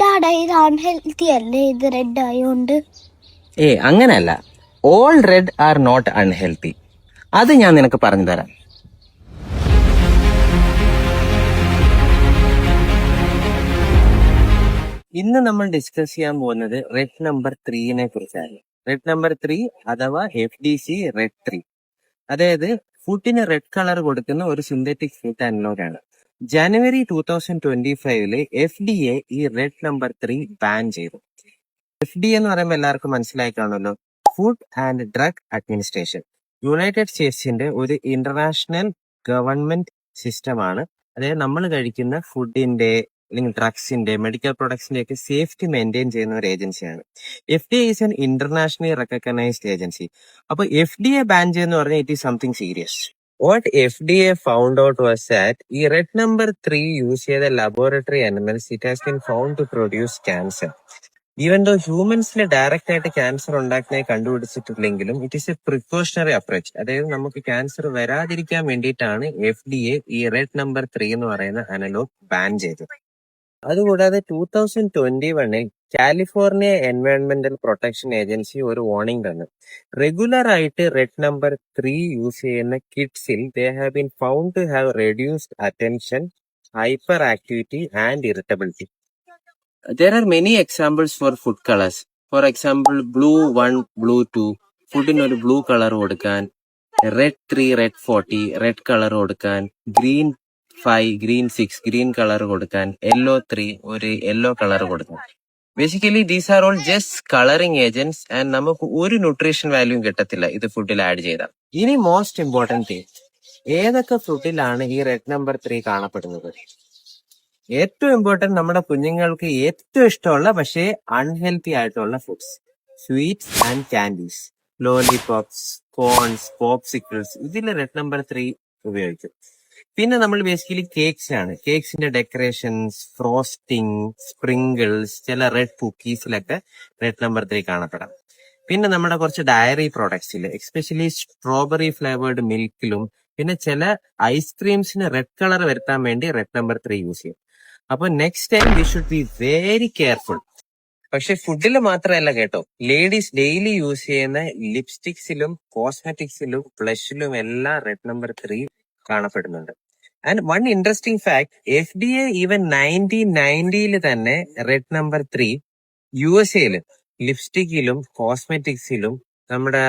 Dada ഇത് unhealthy അല്ലേ ഇത് റെഡ് ആയോണ്ട്? അങ്ങനെയല്ല. All red are not unhealthy. അത് ഞാൻ നിനക്ക് പറഞ്ഞു തരാം. ഇന്ന് നമ്മൾ ഡിസ്കസ് ചെയ്യാൻ പോകുന്നത് റെഡ് നമ്പർ 3 കുറിച്ചാണ്. റെഡ് നമ്പർ 3 അഥവാ FDC റെഡ് 3. അതായത് ഫുഡിന് റെഡ് കളർ കൊടുക്കുന്ന ഒരു സിന്തറ്റിക് ഫുഡ് അനലോഗ് ആണ്. ജനുവരി 2025 FDA ഈ റെഡ് നമ്പർ 3 ബാൻ ചെയ്തു. FDA എന്ന് പറയുമ്പോൾ എല്ലാവർക്കും മനസ്സിലായി കാണുമല്ലോ, Food and Drug Administration. United സ്റ്റേറ്റ്സിന്റെ ഒരു ഇന്റർനാഷണൽ ഗവൺമെന്റ് സിസ്റ്റമാണ്. അതായത് നമ്മൾ കഴിക്കുന്ന ഫുഡിന്റെ അല്ലെങ്കിൽ ഡ്രഗ്സിന്റെ മെഡിക്കൽ പ്രൊഡക്ട്സിന്റെ ഒക്കെ സേഫ്റ്റി മെയിൻറ്റെയിൻ ചെയ്യുന്ന ഒരു ഏജൻസിയാണ്. FDA is an internationally recognised agency. അപ്പൊ FDA ബാൻ ചെയ്യുന്ന പറഞ്ഞാൽ it is something serious. What FDA found out was that ഈ റെഡ് നമ്പർ 3 യൂസ് ചെയ്ത laboratory animals it has been found to produce cancer. Even though ഹ്യൂമൻസിന് direct ആയിട്ട് cancer ഉണ്ടാക്കുന്നതായി കണ്ടുപിടിച്ചിട്ടില്ലെങ്കിലും it is a precautionary approach. അതായത് നമുക്ക് cancer വരാതിരിക്കാൻ വേണ്ടിയിട്ടാണ് FDA ഈ റെഡ് നമ്പർ 3 എന്ന് പറയുന്ന അനലോഗ് ബാൻ ചെയ്തത്. അതുകൂടാതെ 2021 കാലിഫോർണിയ എൻവയോൺമെന്റൽ പ്രൊട്ടക്ഷൻ ഏജൻസി ഒരു വാർണിംഗ് തന്നു. റെഗുലർ ആയിട്ട് റെഡ് നമ്പർ 3 യൂസ് ചെയ്യുന്ന കിഡ്സിൽ they have been found to have reduced attention, hyperactivity and irritability. There are many examples for food colors. For example, blue 1, blue 2. ഫുഡിന് ഒരു blue colour കൊടുക്കാൻ, red 3, red 40, red colour കൊടുക്കാൻ, green 5, green 6, green colour കൊടുക്കാൻ, yellow 3, ഒരു yellow colour കൊടുക്കാൻ. Basically these are all just colouring agents and നമുക്ക് ഒരു nutrition value കിട്ടത്തില്ല ഇത് ഫുഡിൽ ആഡ് ചെയ്താൽ. ഇനി മോസ്റ്റ് ഇമ്പോർട്ടന്റ് തിങ്, ഏതൊക്കെ ഫുഡിലാണ് ഈ റെഡ് നമ്പർ 3 കാണപ്പെടുന്നത്? ഏറ്റവും ഇമ്പോർട്ടന്റ്, നമ്മുടെ കുഞ്ഞുങ്ങൾക്ക് ഏറ്റവും ഇഷ്ടമുള്ള പക്ഷേ അൺഹെൽത്തി ആയിട്ടുള്ള foods, sweets and candies, lollipops, cones, popsicles, ഇതിൽ റെഡ് നമ്പർ 3 ഉപയോഗിക്കും. പിന്നെ നമ്മൾ ബേസിക്കലി കേക്സിലാണ്. കേക്സിന്റെ ഡെക്കറേഷൻസ്, ഫ്രോസ്റ്റിംഗ്, സ്പ്രിങ്കിൾസ്, ചില റെഡ് കുക്കീസിലൊക്കെ റെഡ് നമ്പർ 3 കാണപ്പെടാം. പിന്നെ നമ്മുടെ കുറച്ച് ഡയറി പ്രോഡക്ട്സിൽ, എസ്പെഷ്യലി സ്ട്രോബെറി ഫ്ലേവേർഡ് മിൽക്കിലും, പിന്നെ ചില ഐസ്ക്രീംസിന് റെഡ് കളർ വരുത്താൻ വേണ്ടി റെഡ് നമ്പർ 3 യൂസ് ചെയ്യും. അപ്പൊ next time we should be very careful. പക്ഷെ ഫുഡിൽ മാത്രമല്ല കേട്ടോ, ലേഡീസ് ഡെയിലി യൂസ് ചെയ്യുന്ന ലിപ്സ്റ്റിക്സിലും കോസ്മെറ്റിക്സിലും ബ്ലഷിലും എല്ലാം റെഡ് നമ്പർ 3 കാണപ്പെടുന്നുണ്ട്. And one interesting fact, FDA even 1990 തന്നെ റെഡ് നമ്പർ 3 USA ലിപ്സ്റ്റിക്കിലും കോസ്മെറ്റിക്സിലും നമ്മുടെ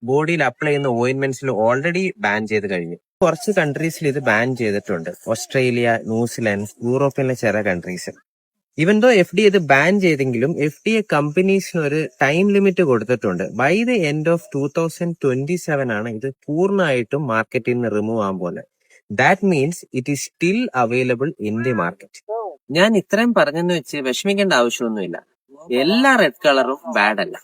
ബോഡിയിൽ അപ്ലൈ ചെയ്യുന്ന ഓയിൻമെന്റ്സിലും ഓൾറെഡി ബാൻ ചെയ്ത് കഴിഞ്ഞു. കുറച്ച് കൺട്രീസിൽ ഇത് ബാൻ ചെയ്തിട്ടുണ്ട്. ഓസ്ട്രേലിയ, ന്യൂസിലാൻഡ്, യൂറോപ്പിലെ ചില കൺട്രീസ്. ഈവൻ ദോ FDA ഇത് ബാൻ ചെയ്തെങ്കിലും FDA കമ്പനീസിന് ഒരു ടൈം ലിമിറ്റ് കൊടുത്തിട്ടുണ്ട്. ബൈ ദ എൻഡ് ഓഫ് 2027 ആണ് ഇത് പൂർണ്ണമായിട്ടും മാർക്കറ്റിൽ നിന്ന് റിമൂവ് ആകാൻ പോകുന്നത്. That means it is still available in the market. ഞാൻ ഇത്രയും പറഞ്ഞെന്ന് വെച്ച് വിഷമിക്കേണ്ട ആവശ്യമൊന്നുമില്ല. എല്ലാ റെഡ് കളറും ബാഡ് അല്ല.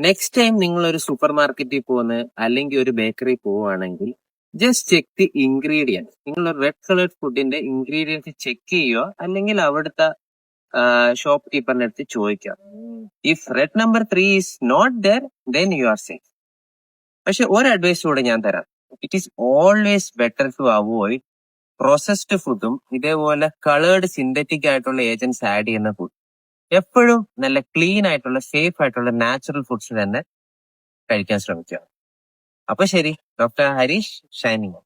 നെക്സ്റ്റ് ടൈം നിങ്ങൾ ഒരു സൂപ്പർ മാർക്കറ്റിൽ പോകുന്ന അല്ലെങ്കിൽ ഒരു ബേക്കറി പോവുകയാണെങ്കിൽ ജസ്റ്റ് ചെക്ക് ദി ഇൻഗ്രീഡിയൻസ്. നിങ്ങൾ റെഡ് കളർ ഫുഡിന്റെ ഇൻഗ്രീഡിയൻസ് ചെക്ക് ചെയ്യുക, അല്ലെങ്കിൽ അവിടുത്തെ ഷോപ്പ് കീപ്പറിന്റെ അടുത്ത് ചോദിക്കുക. If red number 3 is not there, then you are safe. പക്ഷെ ഒരു അഡ്വൈസ് കൂടെ ഞാൻ തരാം. It is always better to avoid processed ഫുഡും ഇതേപോലെ കളേർഡ് സിന്തറ്റിക് ആയിട്ടുള്ള ഏജന്റ്സ് ആഡ് ചെയ്യുന്ന ഫുഡ്. എപ്പോഴും നല്ല ക്ലീൻ ആയിട്ടുള്ള സേഫ് ആയിട്ടുള്ള നാച്ചുറൽ ഫുഡ്സ് തന്നെ കഴിക്കാൻ ശ്രമിക്കുക. അപ്പൊ ശരി, ഡോക്ടർ ഹരീഷ് ഷൈനിങ്.